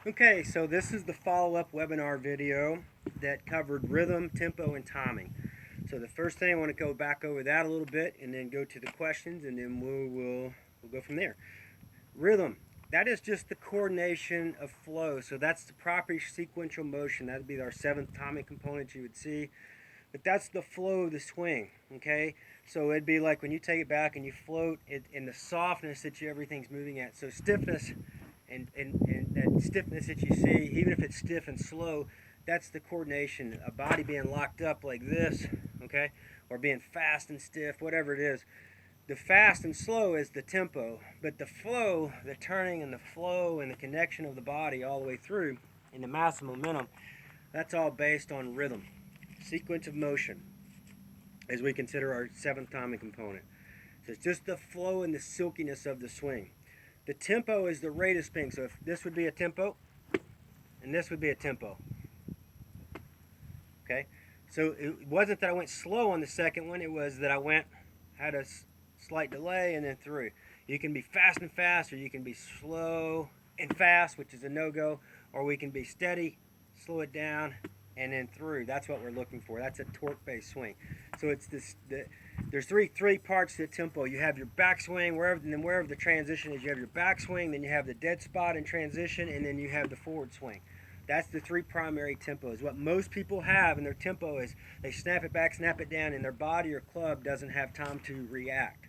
Okay, so this is the follow-up webinar video that covered rhythm, tempo, and timing. So the first thing I want to go back over that a little bit and then go to the questions and then we'll go from there. Rhythm, that is just the coordination of flow. So that's the proper sequential motion. That would be our seventh timing component you would see. But that's the flow of the swing, okay? So it'd be like when you take it back and you float it in the softness that everything's moving at. So stiffness and that stiffness that you see, even if it's stiff and slow, that's the coordination. A body being locked up like this, okay? Or being fast and stiff, whatever it is. The fast and slow is the tempo, but the flow, the turning and the flow and the connection of the body all the way through, and the mass and momentum, that's all based on rhythm, sequence of motion, as we consider our seventh timing component. So it's just the flow and the silkiness of the swing. The tempo is the rate of spin. So if this would be a tempo, and this would be a tempo. Okay? So it wasn't that I went slow on the second one, it was that I had a slight delay and then through. You can be fast and fast, or you can be slow and fast, which is a no-go, or we can be steady, slow it down, and then through. That's what we're looking for. That's a torque-based swing. So it's there's three parts to the tempo. You have your backswing, wherever the transition is, you have your backswing, then you have the dead spot in transition, and then you have the forward swing. That's the three primary tempos. What most people have in their tempo is they snap it back, snap it down, and their body or club doesn't have time to react.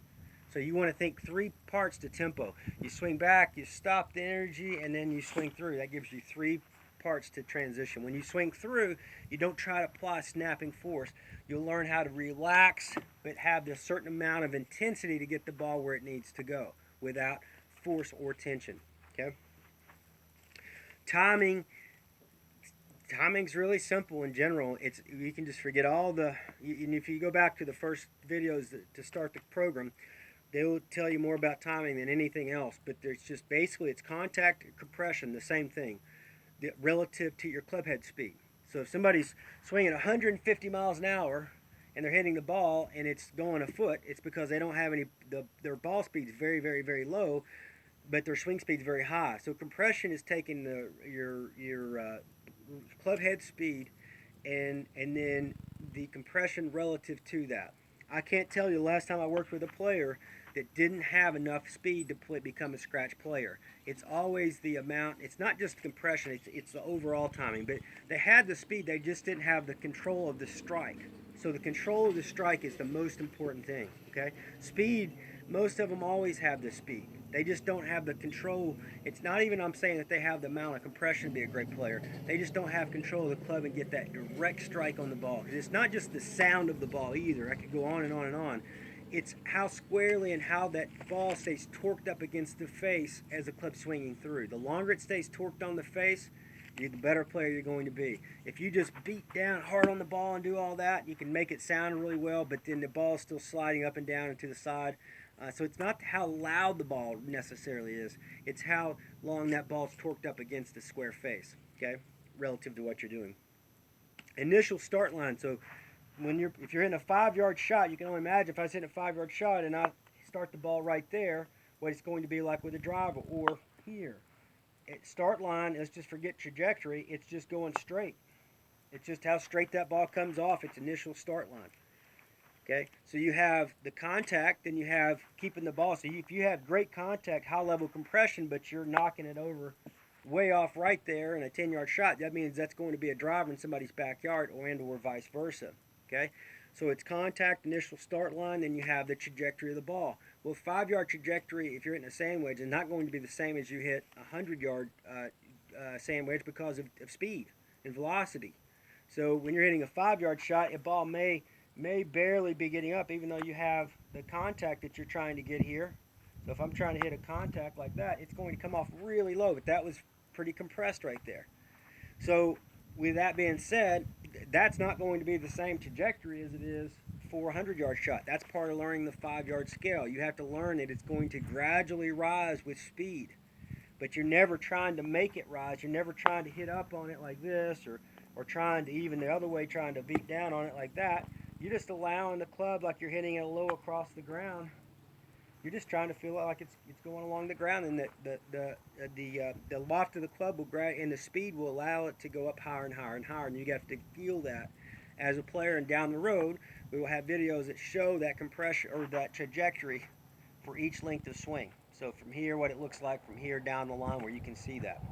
So you want to think three parts to tempo. You swing back, you stop the energy, and then you swing through. That gives you three parts to transition. When you swing through, you don't try to apply snapping force. You'll learn how to relax, but have a certain amount of intensity to get the ball where it needs to go without force or tension. Okay? Timing Timing's really simple in general. It's you can just forget all the. And if you go back to the first videos to start the program, they will tell you more about timing than anything else. But there's just basically it's contact compression, the same thing, relative to your club head speed. So if somebody's swinging 150 miles an hour and they're hitting the ball and it's going a foot, it's because they don't have their ball speed is very low, but their swing speed is very high. So compression is taking your club head speed and then the compression relative to that. I can't tell you the last time I worked with a player that didn't have enough speed to become a scratch player. It's always the amount. It's not just compression. It's the overall timing. But they had the speed. They just didn't have the control of the strike. So the control of the strike is the most important thing. Okay, speed. Most of them always have the speed. They just don't have the control. It's not even I'm saying that they have the amount of compression to be a great player. They just don't have control of the club and get that direct strike on the ball. Because it's not just the sound of the ball either. I could go on and on and on. It's how squarely and how that ball stays torqued up against the face as the club's swinging through. The longer it stays torqued on the face, the better player you're going to be. If you just beat down hard on the ball and do all that, you can make it sound really well, but then the ball is still sliding up and down and to the side. So it's not how loud the ball necessarily is. It's how long that ball's torqued up against the square face, okay, relative to what you're doing. Initial start line. So if you're hitting a 5-yard shot, you can only imagine if I was hitting a 5-yard shot and I start the ball right there, what it's going to be like with a driver or here. Start line, let's just forget trajectory. It's just going straight. It's just how straight that ball comes off its initial start line. Okay, so you have the contact, then you have keeping the ball. So if you have great contact, high level compression, but you're knocking it over way off right there in a 10-yard shot, that means that's going to be a driver in somebody's backyard or vice versa. Okay, so it's contact, initial start line, then you have the trajectory of the ball. Well, 5-yard trajectory, if you're hitting a sand wedge, is not going to be the same as you hit a 100-yard sand wedge because of speed and velocity. So when you're hitting a 5-yard shot, a ball may barely be getting up, even though you have the contact that you're trying to get here. So if I'm trying to hit a contact like that, it's going to come off really low, but that was pretty compressed right there. So with that being said, that's not going to be the same trajectory as it is for a 100-yard shot. That's part of learning the 5-yard scale. You have to learn that it's going to gradually rise with speed, but you're never trying to make it rise. You're never trying to hit up on it like this or trying to even the other way, trying to beat down on it like that. You're just allowing the club like you're hitting it low across the ground You're just trying to feel it like it's going along the ground, and the loft of the club will grab, and the speed will allow it to go up higher and higher and higher. And you have to feel that as a player. And down the road, we will have videos that show that compression or that trajectory for each length of swing. So from here, what it looks like from here down the line, where you can see that.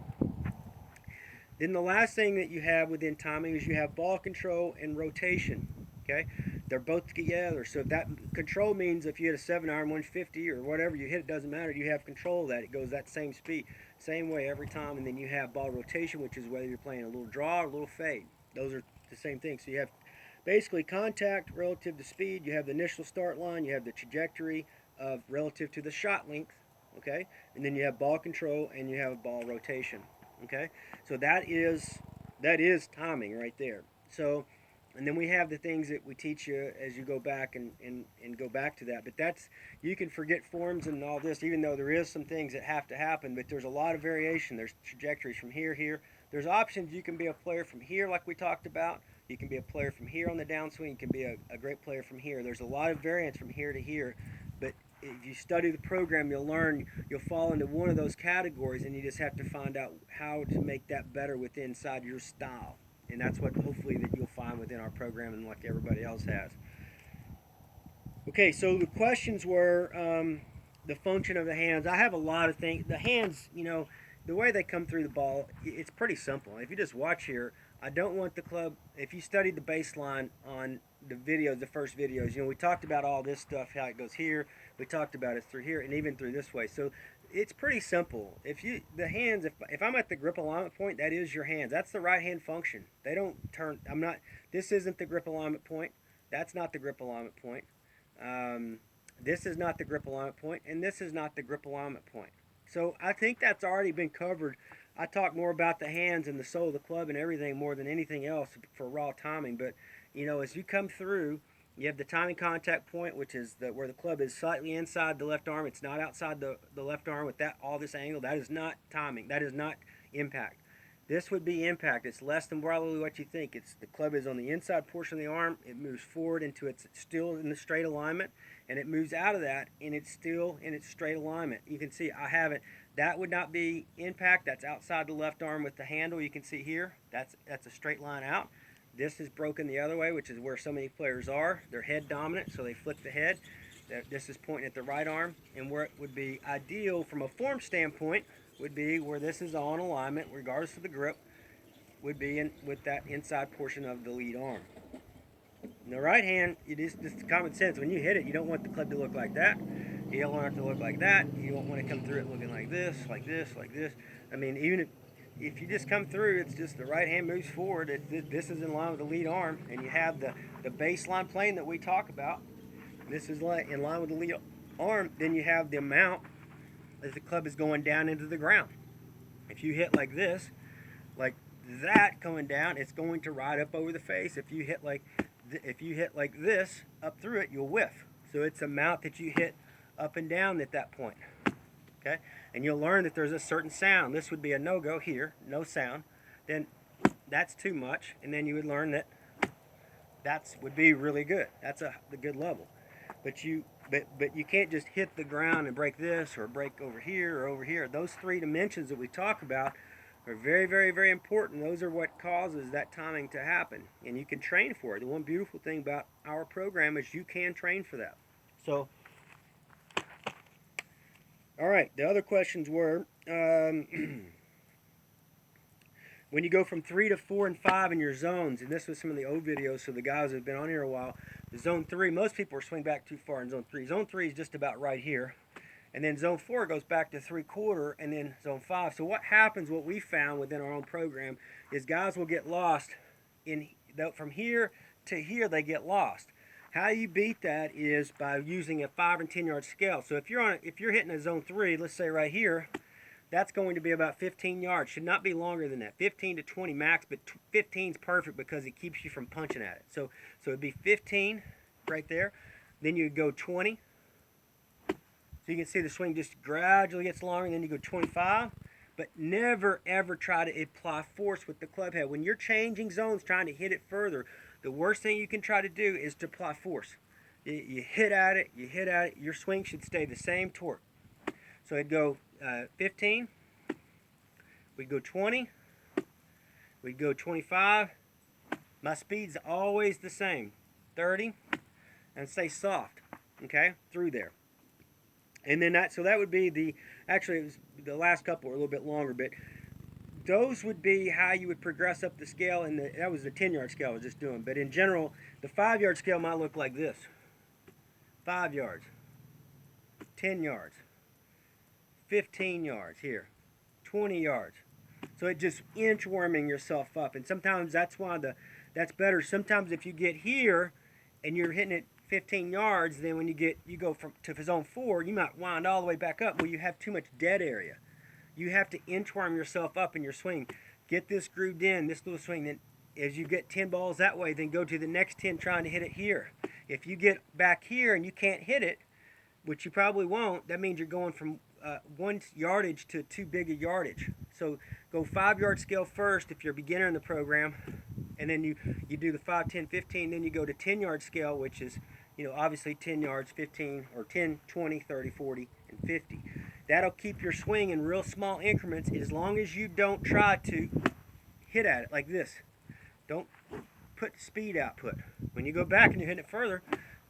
Then the last thing that you have within timing is you have ball control and rotation. Okay, they're both together. So if that control means if you hit a 7-iron 150 or whatever you hit, it doesn't matter. You have control of that. It goes that same speed, same way every time. And then you have ball rotation, which is whether you're playing a little draw or a little fade. Those are the same thing. So you have basically contact relative to speed. You have the initial start line. You have the trajectory of relative to the shot length. Okay, and then you have ball control and you have ball rotation. Okay, so that is timing right there. So, and then we have the things that we teach you as you go back and go back to that. But that's, you can forget forms and all this, even though there is some things that have to happen, but there's a lot of variation. There's trajectories from here. There's options. You can be a player from here like we talked about. You can be a player from here on the downswing. You can be a great player from here. There's a lot of variance from here to here. But if you study the program, you'll learn, you'll fall into one of those categories, and you just have to find out how to make that better within inside your style. And that's what hopefully that you'll find within our program and like everybody else has. Okay, so the questions were the function of the hands. I have a lot of things. The hands, the way they come through the ball, it's pretty simple. If you just watch here, I don't want the club, if you studied the baseline on the videos, the first videos, we talked about all this stuff, how it goes here. We talked about it through here and even through this way. So it's pretty simple. The hands, if I'm at the grip alignment point, that is your hands. That's the right hand function. They don't turn, this isn't the grip alignment point. That's not the grip alignment point. This is not the grip alignment point, and this is not the grip alignment point. So I think that's already been covered. I talk more about the hands and the sole of the club and everything more than anything else for raw timing. But, as you come through, you have the timing contact point, which is where the club is slightly inside the left arm. It's not outside the left arm with all this angle. That is not timing. That is not impact. This would be impact. It's less than probably what you think. The club is on the inside portion of the arm. It moves forward into it's still in the straight alignment, and it moves out of that, and it's still in its straight alignment. You can see I have it. That would not be impact. That's outside the left arm with the handle. You can see here. That's a straight line out. This is broken the other way, which is where so many players are. They're head dominant, so they flick the head. This is pointing at the right arm, and where it would be ideal from a form standpoint would be where this is on alignment, regardless of the grip, would be with that inside portion of the lead arm. In the right hand, it is just common sense. When you hit it, you don't want the club to look like that. You don't want it to look like that. You don't want to come through it looking like this, like this, like this. I mean, even if you just come through, it's just the right hand moves forward. This is in line with the lead arm, and you have the baseline plane that we talk about. This is in line with the lead arm. Then you have the amount as the club is going down into the ground. If you hit like this, like that coming down, it's going to ride up over the face. If you hit like this up through it, you'll whiff. So it's a amount that you hit up and down at that point. Okay, and you'll learn that there's a certain sound. This would be a no-go here, no sound. Then that's too much, and then you would learn that would be really good. That's the good level. But you can't just hit the ground and break this or break over here or over here. Those three dimensions that we talk about are very, very, very important. Those are what causes that timing to happen, and you can train for it. The one beautiful thing about our program is you can train for that. So, all right, the other questions were when you go from 3 to 4 and 5 in your zones, and this was some of the old videos, so the guys that have been on here a while, the zone 3, most people are swing back too far in zone 3. Zone 3 is just about right here. And then zone 4 goes back to 3/4, and then zone 5. So what happens, what we found within our own program, is guys will get lost from here to here. They get lost. How you beat that is by using a 5 and 10 yard scale. So if you're hitting a zone 3, let's say right here, that's going to be about 15 yards. Should not be longer than that. 15 to 20 max, but 15 is perfect because it keeps you from punching at it. So it'd be 15 right there. Then you go 20. So you can see the swing just gradually gets longer, and then you go 25. But never, ever try to apply force with the club head. When you're changing zones, trying to hit it further, the worst thing you can try to do is to apply force. You hit at it, you hit at it. Your swing should stay the same torque. So it'd go 15, we'd go 20, we'd go 25. My speed's always the same, 30, and stay soft, okay, through there. And then so that would be actually it was the last couple were a little bit longer, but those would be how you would progress up the scale, and that was the 10-yard scale I was just doing. But in general, the 5-yard scale might look like this. 5 yards, 10 yards, 15 yards here, 20 yards. So it just inchworming yourself up, and sometimes that's why that's better. Sometimes if you get here and you're hitting it 15 yards, then when you go to zone 4, you might wind all the way back up. Well, you have too much dead area. You have to inchworm yourself up in your swing. Get this grooved in, this little swing. Then as you get 10 balls that way, then go to the next 10 trying to hit it here. If you get back here and you can't hit it, which you probably won't, that means you're going from 1 yardage to too big a yardage. So go 5-yard scale first if you're a beginner in the program, and then you do the 5, 10, 15, then you go to 10-yard scale, which is, obviously 10 yards, 15, or 10, 20, 30, 40, and 50. That'll keep your swing in real small increments as long as you don't try to hit at it like this. Don't put speed output. When you go back and you're hitting it further,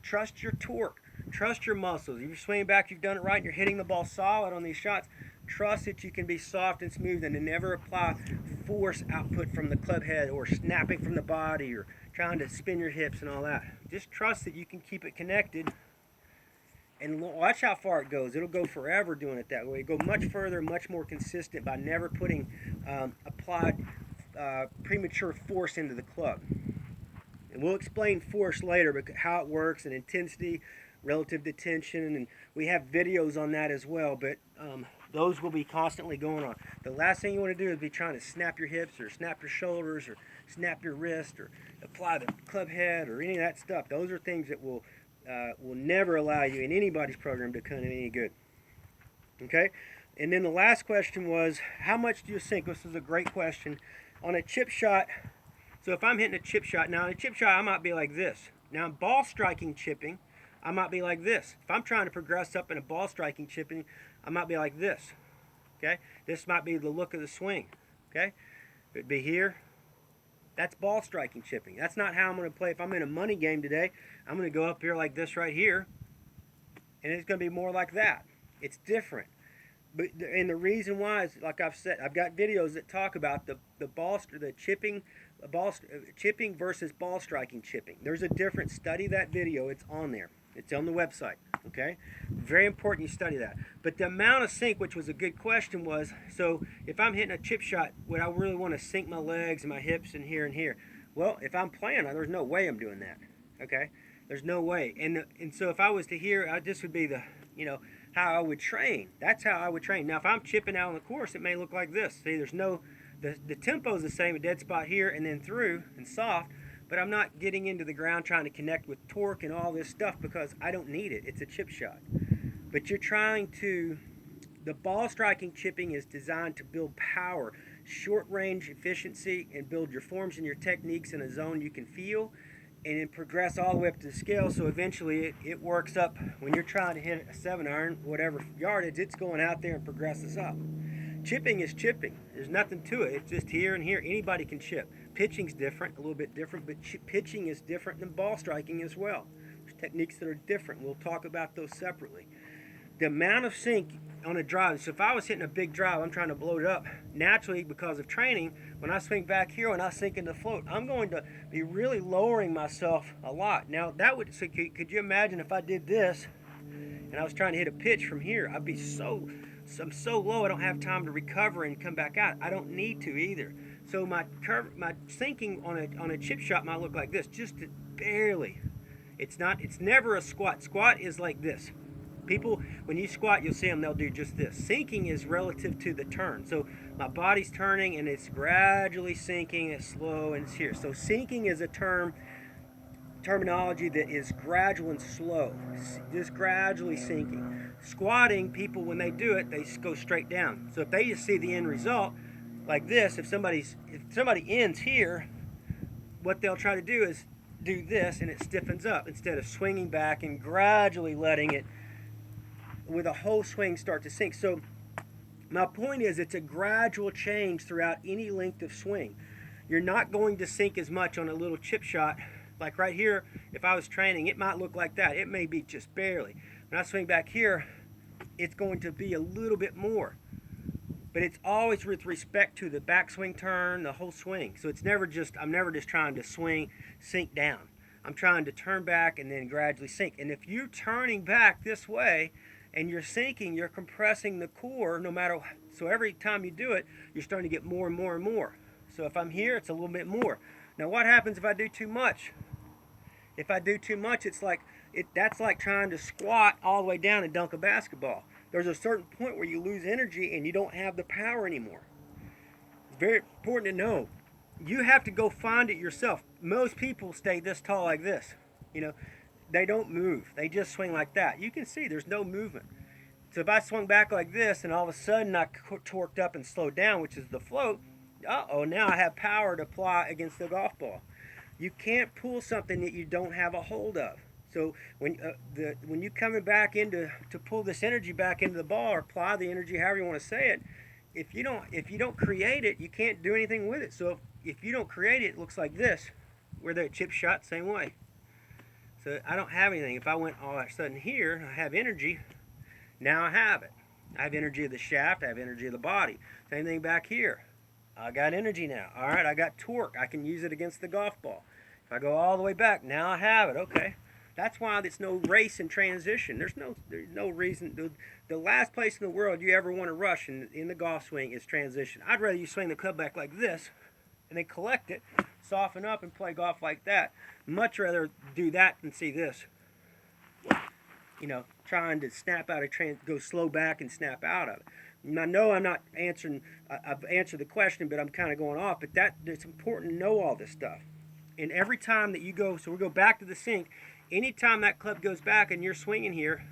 trust your torque. Trust your muscles. If you're swinging back, you've done it right, and you're hitting the ball solid on these shots, trust that you can be soft and smooth and to never apply force output from the club head or snapping from the body or trying to spin your hips and all that. Just trust that you can keep it connected and watch how far it goes. It'll go forever doing it that way. Go much further, much more consistent by never putting applied premature force into the club. And we'll explain force later, but how it works and intensity relative to tension, and we have videos on that as well, but those will be constantly going on. The last thing you want to do is be trying to snap your hips or snap your shoulders or snap your wrist or apply the club head or any of that stuff. Those are things that will never allow you in anybody's program to come in any good. Okay? And then the last question was, how much do you sink? This is a great question. On a chip shot, so if I'm hitting a chip shot, now in a chip shot I might be like this. Now in ball striking chipping, I might be like this. If I'm trying to progress up in a ball striking chipping, I might be like this. Okay? This might be the look of the swing. Okay? It'd be here. That's ball striking chipping. That's not how I'm going to play. If I'm in a money game today, I'm going to go up here like this right here, and it's going to be more like that. It's different. And the reason why is, like I've said, I've got videos that talk about the chipping versus ball striking chipping. There's a difference. Study that video. It's on there. It's on the website. Okay? Very important you study that. But the amount of sink, which was a good question, was, so if I'm hitting a chip shot, would I really want to sink my legs and my hips and here and here? Well, if I'm playing, there's no way I'm doing that. Okay? There's no way. And so if I was to hear, this would be the, how I would train. That's how I would train. Now, if I'm chipping out on the course, it may look like this. See, there's no, the tempo is the same, a dead spot here and then through and soft, but I'm not getting into the ground trying to connect with torque and all this stuff because I don't need it. It's a chip shot. But you're trying to, the ball striking chipping is designed to build power, short range efficiency, and build your forms and your techniques in a zone you can feel, and then progress all the way up to the scale, so eventually it works up. When you're trying to hit a 7-iron, whatever yardage, it's going out there and progresses up. Chipping is chipping. There's nothing to it. It's just here and here. Anybody can chip. Pitching's different, a little bit different, but pitching is different than ball striking as well. There's techniques that are different. We'll talk about those separately. The amount of sink on a drive, so if I was hitting a big drive, I'm trying to blow it up, naturally because of training, when I swing back here, when I sink into float, I'm going to be really lowering myself a lot. Now, that would, so could you imagine if I did this and I was trying to hit a pitch from here, I'm so low I don't have time to recover and come back out. I don't need to either. So my sinking on a chip shot might look like this, just barely. It's never a squat. Squat is like this. People, when you squat, you'll see them, they'll do just this. Sinking is relative to the turn. So my body's turning and it's gradually sinking, it's slow and it's here. So sinking is a terminology that is gradual and slow, just gradually sinking. Squatting, people, when they do it, they go straight down. So if they just see the end result like this, if somebody ends here, what they'll try to do is do this and it stiffens up instead of swinging back and gradually letting it with a whole swing start to sink. So my point is, it's a gradual change throughout any length of swing. You're not going to sink as much on a little chip shot. Like right here, if I was training, it might look like that. It may be just barely. When I swing back here, it's going to be a little bit more. But it's always with respect to the backswing turn, the whole swing. So it's never just, I'm never just trying to swing, sink down. I'm trying to turn back and then gradually sink. And if you're turning back this way and you're sinking, you're compressing the core no matter, so every time you do it, you're starting to get more and more and more. So if I'm here, it's a little bit more. Now what happens if I do too much? If I do too much, it's like, that's like trying to squat all the way down and dunk a basketball. There's a certain point where you lose energy and you don't have the power anymore. It's very important to know. You have to go find it yourself. Most people stay this tall like this. You know, they don't move. They just swing like that. You can see there's no movement. So if I swung back like this and all of a sudden I torqued up and slowed down, which is the float, uh-oh, now I have power to apply against the golf ball. You can't pull something that you don't have a hold of. So when you're coming back into to pull this energy back into the ball or apply the energy, however you want to say it, if you don't create it, you can't do anything with it. So if you don't create it, it looks like this, where the chip shot same way. So I don't have anything. If I went all of a sudden here, I have energy. Now I have it. I have energy of the shaft. I have energy of the body. Same thing back here. I got energy now. All right, I got torque. I can use it against the golf ball. If I go all the way back, now I have it. Okay. That's why there's no race and transition. There's no reason. The last place in the world you ever want to rush in the golf swing is transition. I'd rather you swing the club back like this and then collect it, soften up, and play golf like that. Much rather do that than see this. You know, trying to snap out of go slow back and snap out of it. And I know I'm not answering. I've answered the question, but I'm kind of going off. But it's important to know all this stuff. And every time that you go, so we go back to the sink. Anytime that club goes back and you're swinging here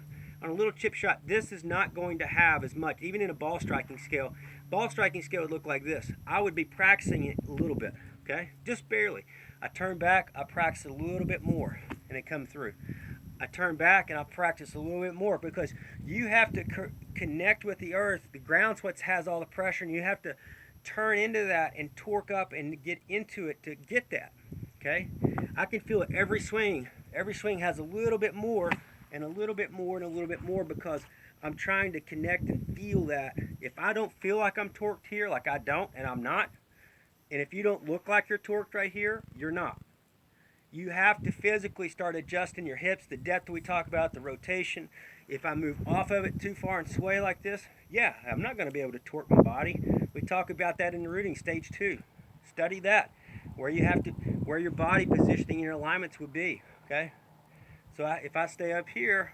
on a little chip shot, this is not going to have as much, even in a ball striking scale. Ball striking scale would look like this. I would be practicing it a little bit, okay? Just barely. I turn back, I practice a little bit more, and it comes through. I turn back and I practice a little bit more because you have to connect with the earth. The ground's what has all the pressure, and you have to turn into that and torque up and get into it to get that, okay? I can feel it every swing. Every swing has a little bit more and a little bit more and a little bit more because I'm trying to connect and feel that. If I don't feel like I'm torqued here, like I don't, and I'm not, and if you don't look like you're torqued right here, you're not. You have to physically start adjusting your hips, the depth we talk about, the rotation. If I move off of it too far and sway like this, yeah, I'm not going to be able to torque my body. We talk about that in the rooting stage 2. Study that, where your body positioning your alignments would be. Okay, so if I stay up here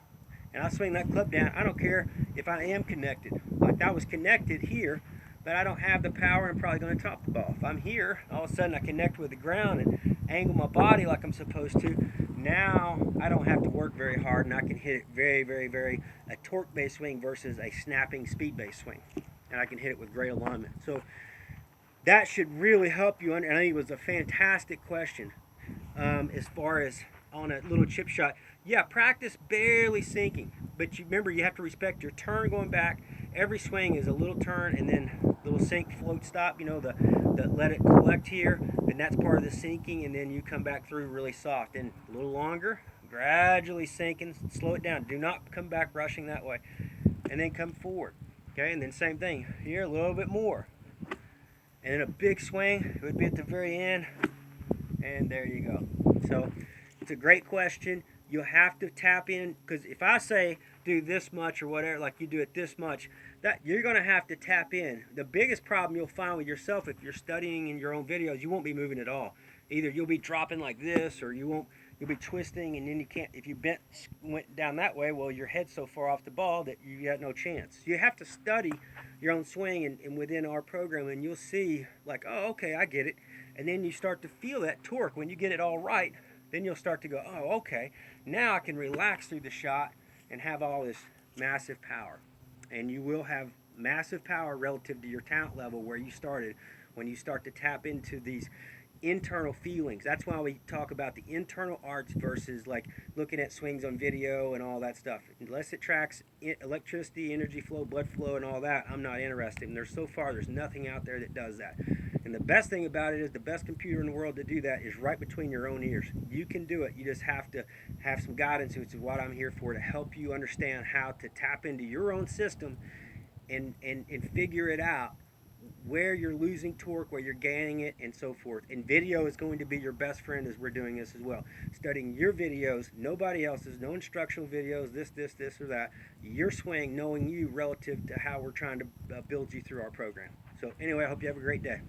and I swing that club down, I don't care if I am connected. Like I was connected here, but I don't have the power and I'm probably going to top the ball. If I'm here, all of a sudden I connect with the ground and angle my body like I'm supposed to. Now I don't have to work very hard and I can hit it very, very, very a torque-based swing versus a snapping speed-based swing. And I can hit it with great alignment. So that should really help you. And I think it was a fantastic question as far as on a little chip shot. Yeah, practice barely sinking, but you remember you have to respect your turn going back. Every swing is a little turn and then little sink, float, stop. You know, the let it collect here, and that's part of the sinking, and then you come back through really soft and a little longer, gradually sinking, slow it down. Do not come back rushing that way, and then come forward. Okay, and then same thing here, a little bit more, and then a big swing. It would be at the very end, and there you go. So it's a great question. You'll have to tap in, because if I say do this much or whatever, like you do it this much, that you're going to have to tap in. The biggest problem you'll find with yourself if you're studying in your own videos, you won't be moving at all. Either you'll be dropping like this, or you'll be twisting, and then you can't. If you went down that way, well, your head's so far off the ball that you got no chance. You have to study your own swing and within our program, and you'll see like, oh, okay, I get it. And then you start to feel that torque when you get it all right. Then you'll start to go, oh, okay, now I can relax through the shot and have all this massive power. And you will have massive power relative to your talent level where you started when you start to tap into these internal feelings. That's why we talk about the internal arts versus like looking at swings on video and all that stuff. Unless it tracks electricity, energy flow, blood flow, and all that, I'm not interested. And there's nothing out there that does that. And the best thing about it is the best computer in the world to do that is right between your own ears. You can do it. You just have to have some guidance, which is what I'm here for, to help you understand how to tap into your own system and figure it out, where you're losing torque, where you're gaining it, and so forth. And video is going to be your best friend as we're doing this as well. Studying your videos, nobody else's, no instructional videos, this, or that. Your swing, knowing you relative to how we're trying to build you through our program. So anyway, I hope you have a great day.